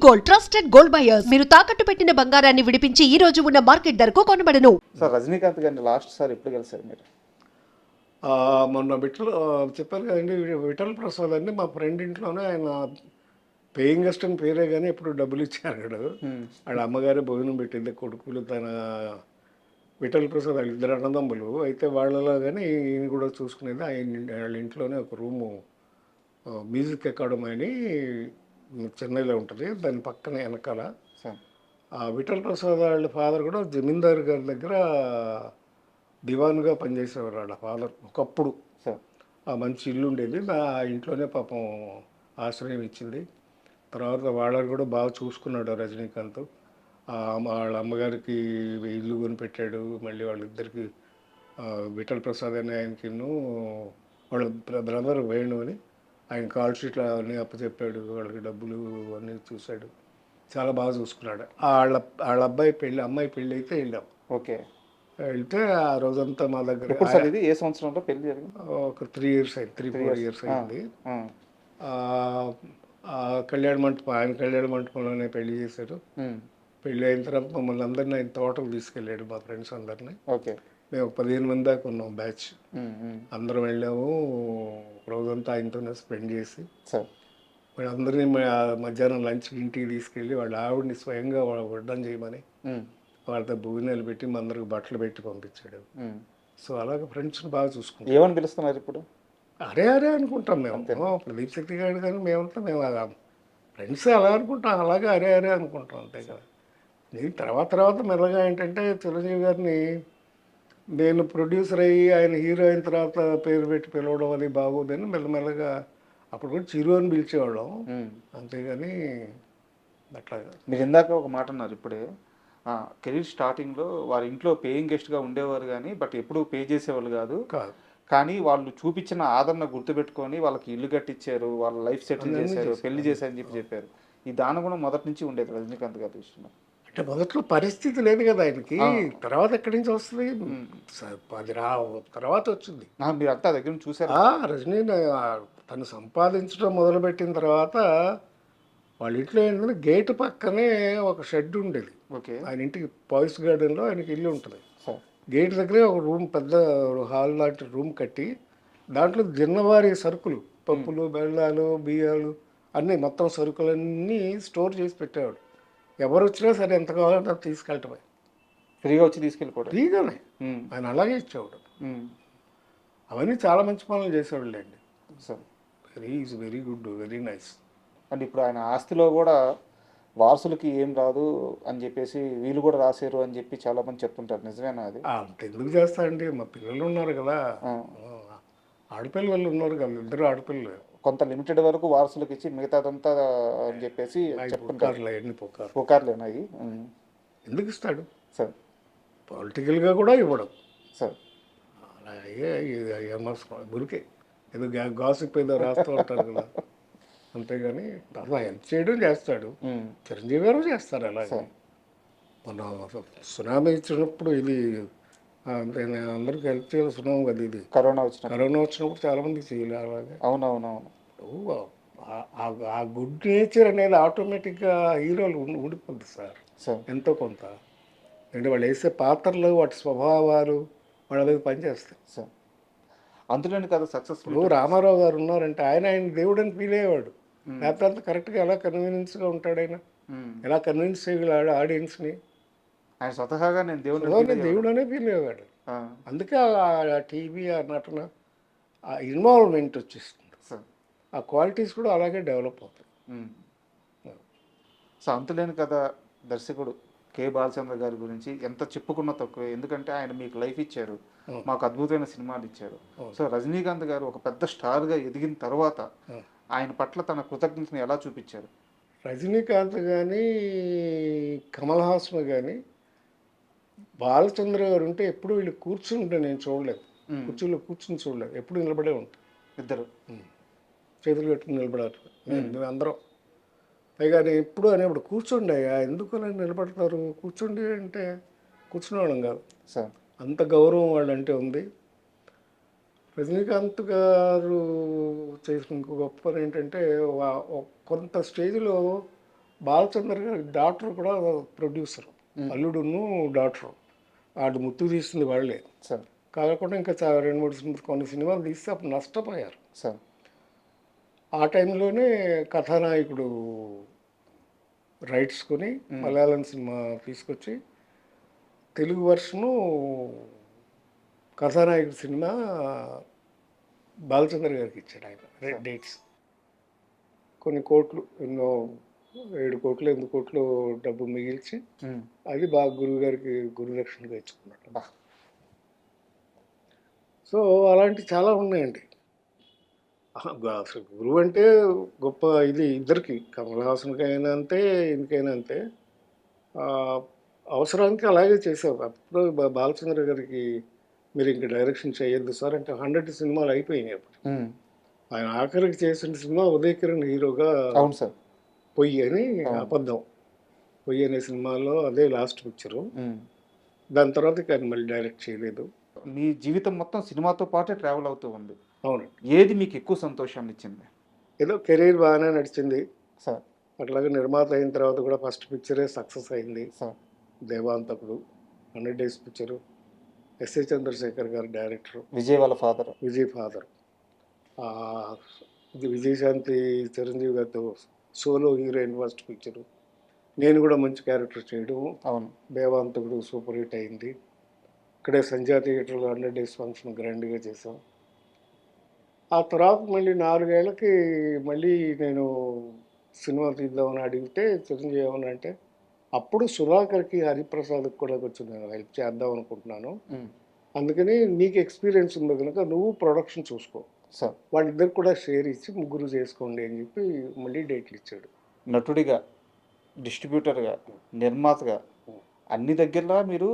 Gold, trusted gold buyers. మీరు తాకట్టు పెట్టిన బంగారాన్ని విడిపించి ఈ రోజు ఉన్న మార్కెట్ ధరకు కొనబడను. సార్ రజనీకాంత్ గారిని లాస్ట్ సార్ ఎప్పుడు కలిసారు మీరు? మొన్న చెప్పారు కదండి, విఠల్ ప్రసాద్ అని మా ఫ్రెండ్ ఇంట్లోనే ఆయన పేయింగ్ గెస్ట్ అని పేరే కానీ ఎప్పుడు డబ్బులు ఇచ్చారు. వాళ్ళ అమ్మగారే భోజనం పెట్టింది, కొడుకులు తన విఠల్ ప్రసాద్ వాళ్ళ ఇద్దరు అన్నదమ్ములు అయితే వాళ్ళలో కానీ ఈయన కూడా చూసుకునేది. వాళ్ళ ఇంట్లోనే ఒక రూము మ్యూజిక్ అకాడమీ అని చెన్నైలో ఉంటుంది, దాని పక్కనే వెనకాల. విఠల్ ప్రసాద్ వాళ్ళ ఫాదర్ కూడా జమీందారు గారి దగ్గర దివాన్గా పనిచేసేవారు వాళ్ళ ఫాదర్ ఒకప్పుడు. ఆ మంచి ఇల్లు ఉండేది, ఆ ఇంట్లోనే పాపం ఆశ్రయం ఇచ్చింది. తర్వాత వాళ్ళని కూడా బాగా చూసుకున్నాడు రజనీకాంత్. వాళ్ళ అమ్మగారికి ఇల్లు కొనిపెట్టాడు. మళ్ళీ వాళ్ళిద్దరికి విఠల్ ప్రసాద్ అని ఆయనకి వాళ్ళ బ్రదర్ వేణు అని ఆయన కాల్ షీట్లు అన్నీ అప్పచెప్పాడు, వాళ్ళకి డబ్బులు అన్నీ చూశాడు, చాలా బాగా చూసుకున్నాడు. వాళ్ళ అమ్మాయి పెళ్ళి అయితే వెళ్ళాం. ఓకే, వెళ్తే ఆ రోజంతా మా దగ్గర. ఎప్పుడు సార్ ఇది? ఏ సంవత్సరంలో పెళ్లి జరిగింది? ఒక 3-4 ఇయర్స్ అయింది. కళ్యాణ మంటపం, ఆయన కళ్యాణ మంటపంలోనే పెళ్లి చేశారు. పెళ్ళి అయిన తర్వాత మమ్మల్ని అందరినీ ఆయన తోటకు తీసుకెళ్ళాడు, మా ఫ్రెండ్స్ అందరినీ. ఓకే, మేము 15 మంది దాకా ఉన్నాం బ్యాచ్. అందరం వెళ్ళాము, రోజంతా ఆయనతోనే స్పెండ్ చేసి వాళ్ళందరినీ మధ్యాహ్నం లంచ్ ఇంటికి తీసుకెళ్ళి వాళ్ళ ఆవిడని స్వయంగా వడ్డం చేయమని వాళ్ళతో భోజనాలు పెట్టి మా అందరికి బట్టలు పెట్టి పంపించాడు. సో అలాగే ఫ్రెండ్స్ని బాగా చూసుకుంటాం. ఏమని పిలుస్తున్నారు ఇప్పుడు? అరే అనుకుంటాం మేము. ప్రదీప్ శక్తి గారు కానీ మేము ఫ్రెండ్స్ అలా అనుకుంటాం, అలాగే అరే అనుకుంటాం, అంతే కదా. నేను తర్వాత మెల్లగా ఏంటంటే చిరంజీవి గారిని నేను ప్రొడ్యూసర్ అయ్యి ఆయన హీరో అయిన తర్వాత పేరు పెట్టి పిలవడం అది బాగోదని మెల్లమెల్లగా అప్పుడు కూడా చిరు అని పిలిచేవాళ్ళం, అంతేగాని అట్లాగా. మీరు ఇందాక ఒక మాట అన్నారు ఇప్పుడే, కెరీర్ స్టార్టింగ్లో వారి ఇంట్లో పేయింగ్ గెస్ట్గా ఉండేవారు కానీ బట్ ఎప్పుడు పే చేసేవాళ్ళు కాదు, కానీ వాళ్ళు చూపించిన ఆదరణ గుర్తుపెట్టుకొని వాళ్ళకి ఇల్లు కట్టించారు, వాళ్ళ లైఫ్ సెటిల్ చేశారు, పెళ్లి చేశారని చెప్పారు. ఈ దానం కూడా మొదటి నుంచి ఉండేది రజనీకాంత్ గారి విషయంలో. అంటే మొదట్లో పరిస్థితి లేదు కదా ఆయనకి, తర్వాత ఎక్కడి నుంచి వస్తుంది, అది తర్వాత వచ్చింది. మీరు అంతా దగ్గర నుంచి చూసారు. రజనీ తను సంపాదించడం మొదలుపెట్టిన తర్వాత వాళ్ళ ఇంట్లో ఏంటంటే గేటు పక్కనే ఒక షెడ్ ఉండేది. ఆయన ఇంటికి పాయిస్ గార్డెన్లో ఆయనకి ఇల్లు ఉంటుంది. గేట్ దగ్గరే ఒక రూమ్, పెద్ద హాల్ లాంటి రూమ్ కట్టి దాంట్లో దిన్నవారి సరుకులు, పప్పులు, బెల్లాలు, బియ్యాలు అన్నీ మొత్తం సరుకులన్నీ స్టోర్ చేసి పెట్టేవాడు. ఎవరు వచ్చినా సరే ఎంత కావాలంటే అది తీసుకెళ్ళటమే, ఫ్రీగా వచ్చి తీసుకెళ్ళిపోవడం, ఫ్రీగానే. ఆయన అలాగే ఇచ్చేవాడు. అవన్నీ చాలా మంచి పనులు చేసేవాళ్ళు అండి. Very good, very nice. And ఇప్పుడు ఆయన ఆస్తిలో కూడా వారసులకి ఏం రాదు అని చెప్పేసి వీళ్ళు కూడా రాశారు అని చెప్పి చాలా మంది చెప్తుంటారు, నిజమేనా అది? అంత ఎందుకు చేస్తారండి, మా పిల్లలు ఉన్నారు కదా, ఆడపిల్లలు ఉన్నారు కదా, ఇద్దరు ఆడపిల్లలు. కొంత లిమిటెడ్ వరకు వారసులకు ఇచ్చి మిగతాదంతా అని చెప్పేసి పుకార్లేనాయి. ఎందుకు ఇస్తాడు సార్? పొలిటికల్గా కూడా ఇవ్వడం సార్, అలాగే గురికే ఏదో గాసిప్ ఏదో రాస్తూ ఉంటారు కదా, అంతేగాని హెల్ప్ చేయడం చేస్తాడు. చిరంజీవి గారు చేస్తారు అలాగే. మన సునామీ ఇచ్చినప్పుడు ఇది అందరికి హెల్ప్ చేయాలి, సునామీ కదా ఇది, కరోనా వచ్చినప్పుడు చాలా మందికి చేయాలి అలాగే. అవునవునవును. ఆ గుడ్ నేచర్ అనేది ఆటోమేటిక్గా హీరోలు ఉండిపోద్ది సార్, ఎంతో కొంత. అంటే వాళ్ళు వేసే పాత్రలు, వాటి స్వభావాలు వాళ్ళ మీద పనిచేస్తాయి సార్. అందులోని కదా సక్సెస్ఫుల్. రామారావు గారు ఉన్నారంటే ఆయన దేవుడు అని ఫీల్ అయ్యేవాడు, లేకపోతే అంత కరెక్ట్గా ఎలా కన్వీనియన్స్గా ఉంటాడు ఆయన, ఎలా కన్విన్స్ చేయగలడు ఆడియన్స్ని. ఆయన స్వతహాగా నేను దేవుడు అనే ఫీల్ అయ్యేవాడు. అందుకే ఆ టీవీ, ఆ నటన, ఆ ఇన్వాల్వ్మెంట్ వచ్చేస్తుంది, ఆ క్వాలిటీస్ కూడా అలాగే డెవలప్ అవుతాయి. సో అంతులేని కదా దర్శకుడు కె బాలచంద్ర గారి గురించి ఎంత చెప్పుకున్నా తక్కువే, ఎందుకంటే ఆయన మీకు లైఫ్ ఇచ్చారు, మాకు అద్భుతమైన సినిమాలు ఇచ్చారు. సో రజనీకాంత్ గారు ఒక పెద్ద స్టార్గా ఎదిగిన తర్వాత ఆయన పట్ల తన కృతజ్ఞతను ఎలా చూపించారు? రజనీకాంత్ కానీ కమల్ హాసన్ కానీ బాలచంద్ర గారు ఉంటే ఎప్పుడు వీళ్ళు కూర్చుంటే నేను చూడలేదు, కుర్చీలో కూర్చుని చూడలేదు, ఎప్పుడు నిలబడే ఉంటారు ఇద్దరు, చేతులు పెట్టుకుని నిలబడారు. మేము అందరం పైగా నేను ఎప్పుడు అనేప్పుడు కూర్చోండి అయ్యా, ఎందుకు అలా నిలబడతారు, కూర్చోండి అంటే కూర్చునేవాళ్ళం కాదు సార్, అంత గౌరవం వాళ్ళంటే ఉంది. రజనీకాంత్ గారు చేసిన ఇంకో గొప్ప ఏంటంటే కొంత స్టేజ్లో బాలచంద్ర గారి డాక్టర్ కూడా ప్రొడ్యూసర్, అల్లుడును డాక్టర్, వాడు ముత్తు తీస్తుంది వాళ్ళే. సార్ కాకుండా ఇంకా 2-3 కొన్ని సినిమాలు తీస్తే అప్పుడు నష్టపోయారు. సార్ ఆ టైంలోనే కథానాయకుడు రైట్స్ కొని మలయాళం సినిమా తీసుకొచ్చి తెలుగు వర్షను కథానాయకుడు సినిమా బాలచంద్ర గారికి ఇచ్చాడు ఆయన డేట్స్. కొన్ని కోట్లు, ఎన్నో 7 కోట్లు 8 కోట్లు డబ్బు మిగిల్చి అది బాగా గురువు గారికి గురుదక్షిణగా ఇచ్చుకున్నాడు. సో అలాంటి చాలా ఉన్నాయండి. అసలు గురువు అంటే గొప్ప ఇది ఇద్దరికి, కమల్ హాసన్కి అయినా అంతే, ఎందుకైనా అంతే. అవసరానికి అలాగే చేసావు. అప్పుడు బాలచంద్ర గారికి మీరు ఇంక డైరెక్షన్ చేయొద్దు సార్ అంటే 100 సినిమాలు అయిపోయినాయి అప్పుడు. ఆయన ఆఖరికి చేసిన సినిమా ఉదయ్ కిరణ్ హీరోగా అవును సార్ పొయ్యి అని, అబద్ధం పొయ్యి అనే సినిమాలో అదే లాస్ట్ పిక్చరు. దాని తర్వాత ఇక ఆయన మళ్ళీ డైరెక్ట్ చేయలేదు. మీ జీవితం మొత్తం సినిమాతో పాటే ట్రావెల్ అవుతూ ఉంది. అవునండి. ఏది మీకు ఎక్కువ సంతోషాన్ని ఇచ్చింది? ఏదో కెరీర్ బాగానే నడిచింది సార్. అట్లాగే నిర్మాత అయిన తర్వాత కూడా ఫస్ట్ పిక్చరే సక్సెస్ అయింది. Sir Devanthakudu 100 days picture, SA Chandrasekhar గారు డైరెక్టర్, విజయ్ వాళ్ళ ఫాదర్, విజయ్ ఫాదర్. ఇది విజయశాంతి చిరంజీవి గారితో సోలో హీరోయిన్ ఫస్ట్ పిక్చరు. నేను కూడా మంచి క్యారెక్టర్ చేయడం. అవును. దేవాంతకుడు సూపర్ హిట్ అయింది. ఇక్కడే సంధ్యా థియేటర్లో 100 డేస్ ఫంక్షన్ గ్రాండ్గా చేసాం. ఆ తర్వాత మళ్ళీ 4 ఏళ్ళకి మళ్ళీ నేను సినిమా తీద్దామని అడిగితే చిరంజీవి ఏమన్నా అంటే, అప్పుడు సుధాకర్కి హరిప్రసాద్కి కూడా కొంచెం నేను హెల్ప్ చేద్దాం అనుకుంటున్నాను, అందుకని నీకు ఎక్స్పీరియన్స్ ఉంది కనుక నువ్వు ప్రొడక్షన్ చూసుకో, సార్ వాళ్ళిద్దరు కూడా షేర్ ఇచ్చి ముగ్గురు చేసుకోండి అని చెప్పి మళ్ళీ డేట్లు ఇచ్చాడు. నటుడిగా, డిస్ట్రిబ్యూటర్గా, నిర్మాతగా అన్ని దగ్గరలో మీరు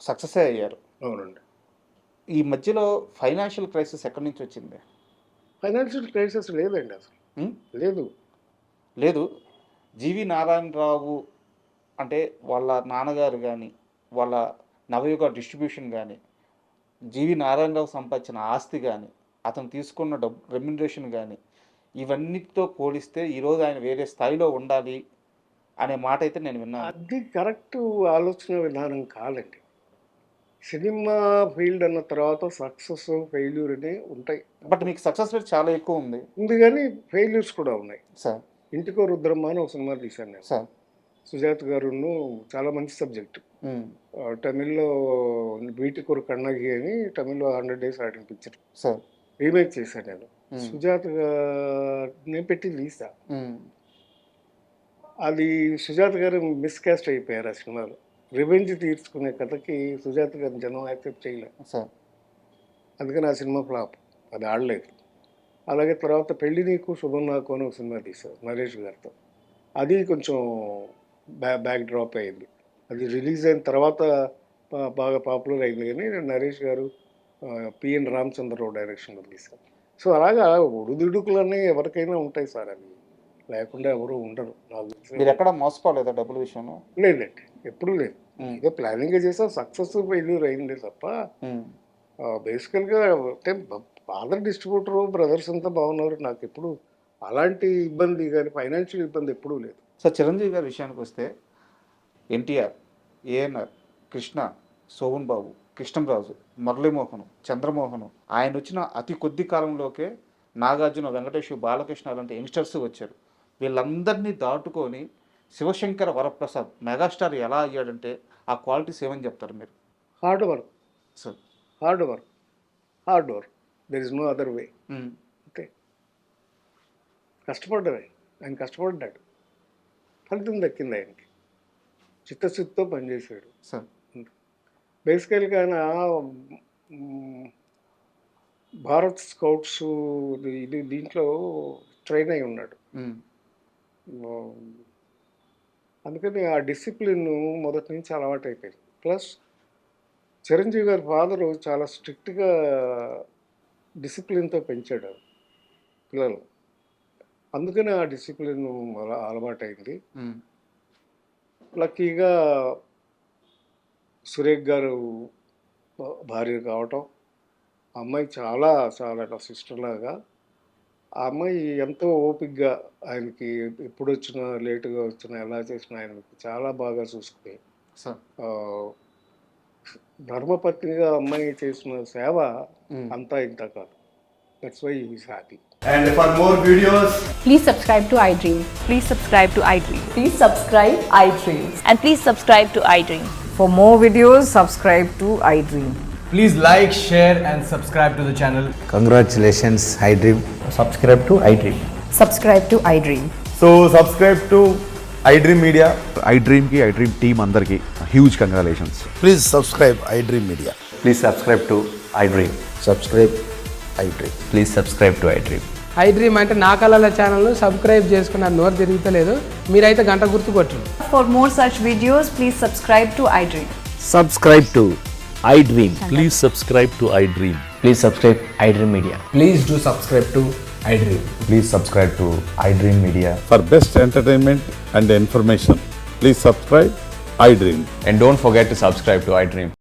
సక్సెస్ అయ్యారు. అవునండి. ఈ మధ్యలో ఫైనాన్షియల్ క్రైసిస్ ఎక్కడి నుంచి వచ్చింది? ఫైనాన్షియల్ క్రైసిస్ లేదండి అసలు. లేదు లేదు. జీవి నారాయణరావు అంటే వాళ్ళ నాన్నగారు కానీ, వాళ్ళ నవయుగ డిస్ట్రిబ్యూషన్ కానీ, జీవి నారాయణరావు సంపాదించిన ఆస్తి కానీ, అతను తీసుకున్న రెమ్యునరేషన్ కానీ, ఇవన్నిటితో పోలిస్తే ఈరోజు ఆయన వేరే స్థాయిలో ఉండాలి అనే మాట అయితే నేను విన్నాను. అది కరెక్ట్ ఆలోచన విధానం కాదండి. సినిమా ఫీల్డ్ అన్న తర్వాత సక్సెస్ ఫెయిల్యూర్ అని ఉంటాయి. బట్ మీకు సక్సెస్ రేట్ చాలా ఎక్కువ ఉంది. ఉంది కానీ ఫెయిల్యూర్స్ కూడా ఉన్నాయి. సార్ ఇంటికో రుద్రమ్మ అని ఒక సినిమా తీశాను నేను. సార్ సుజాత్ గారును, చాలా మంచి సబ్జెక్ట్. తమిళ్లో వీటికొరు కన్నగి అని తమిళ్లో 100 డేస్ ఆడిన పిక్చర్ సార్ రీమేక్ చేశాను నేను. సుజాత్ గారిని పెట్టి తీసా. అది సుజాత్ గారు మిస్కాస్ట్ అయిపోయారు ఆ సినిమాలో. రివెంజ్ తీర్చుకునే కథకి సుజాత్ గారిని జనం యాక్సెప్ట్ చేయలేదు సార్. అందుకని ఆ సినిమా ఫ్లాప్, అది ఆడలేదు. అలాగే తర్వాత పెళ్లి నీకు శుభం నాకు అని ఒక సినిమా తీశారు నరేష్ గారితో. అది కొంచెం బ్యాక్ డ్రాప్ అయింది. అది రిలీజ్ అయిన తర్వాత బాగా పాపులర్ అయింది కానీ నరేష్ గారు పిఎన్ రామచంద్రరావు డైరెక్షన్లో తీశారు. సో అలాగా ఒడిదుడుకులన్నీ ఎవరికైనా ఉంటాయి సార్, అవి లేకుండా ఎవరు ఉండరు. మీరు ఎక్కడ మోసపోలేదా డబ్బుల విషయంలో? లేదండి, ఎప్పుడు లేదు. ఇదే ప్లానింగ్గా చేసా, సక్సెస్ ఫెయిల్యూర్ అయింది తప్ప బేసికల్గా అంటే ఫాదర్ డిస్ట్రిబ్యూటరు, బ్రదర్స్ అంతా బాగున్నారు. నాకు ఎప్పుడు అలాంటి ఇబ్బంది కానీ ఫైనాన్షియల్ ఇబ్బంది ఎప్పుడూ లేదు. సార్ చిరంజీవి గారి విషయానికి వస్తే ఎన్టీఆర్, ఏఎన్ఆర్, కృష్ణ, శోభన్ బాబు, కృష్ణంరాజు, మురళీమోహన్, చంద్రమోహన్, ఆయన వచ్చిన అతి కొద్ది కాలంలోకే నాగార్జున, వెంకటేష్, బాలకృష్ణ లాంటి యంగ్స్టర్స్ వచ్చారు. వీళ్ళందరినీ దాటుకొని శివశంకర వరప్రసాద్ మెగాస్టార్ ఎలా అయ్యాడంటే ఆ క్వాలిటీస్ ఏమని చెప్తారు మీరు? Hard work sir, hard work, hard work, there is no other way. Okay, కష్టపడ్డమే, ఆయన కష్టపడ్డాడు, ఫలితం దక్కింది ఆయనకి, చిత్తశుద్ధితో పనిచేశాడు సార్. బేసికల్గా ఆయన భారత్ స్కౌట్స్ ఇది దీంట్లో ట్రైన్ అయి ఉన్నాడు. అందుకని ఆ డిసిప్లిన్ మొదటి నుంచి అలవాటు అయిపోయింది. ప్లస్ చిరంజీవి గారి ఫాదరు చాలా స్ట్రిక్ట్గా డిసిప్లిన్తో పెంచాడు పిల్లలు, అందుకని ఆ డిసిప్లిన్ అలవాటు అయింది. లక్కీగా సురేఖ్ గారు భార్య కావటం, అమ్మాయి చాలా చాలా సిస్టర్ లాగా ఆ అమ్మాయి ఎంతో ఓపికగా ఆయనకి ఎప్పుడు వచ్చినా లేటుగా వచ్చినా ఎలా చేసినా ఆయనకి చాలా బాగా చూసుకుని సార్ ధర్మపత్నిగా అమ్మాయి చేసిన సేవ అంతా ఇంత కాదు. That's why is happy. And for more videos, Please subscribe to iDream. Please subscribe to iDream. Please subscribe iDream. And please subscribe to iDream. For more videos, subscribe to iDream. please like, share, and subscribe to the channel. Congratulations, iDream. Subscribe to iDream. Subscribe to iDream. So, subscribe to iDream Media. iDream ki iDream team అందరికి huge congratulations. Please subscribe iDream Media. Please subscribe to iDream. Subscribe iDream. Please subscribe to iDream. iDream అంటే నా కళల ఛానల్ను subscribe చేసుకున్న నోరు తిరుగుతలేదు, మీరైతే గంట గుర్తు కొట్టండి. For more such videos, please subscribe to iDream. Subscribe to iDream. Please subscribe to iDream. Please subscribe iDream Media. Please do subscribe to iDream. Please subscribe to iDream Media. For best entertainment and information, please subscribe iDream. And don't forget to subscribe to iDream.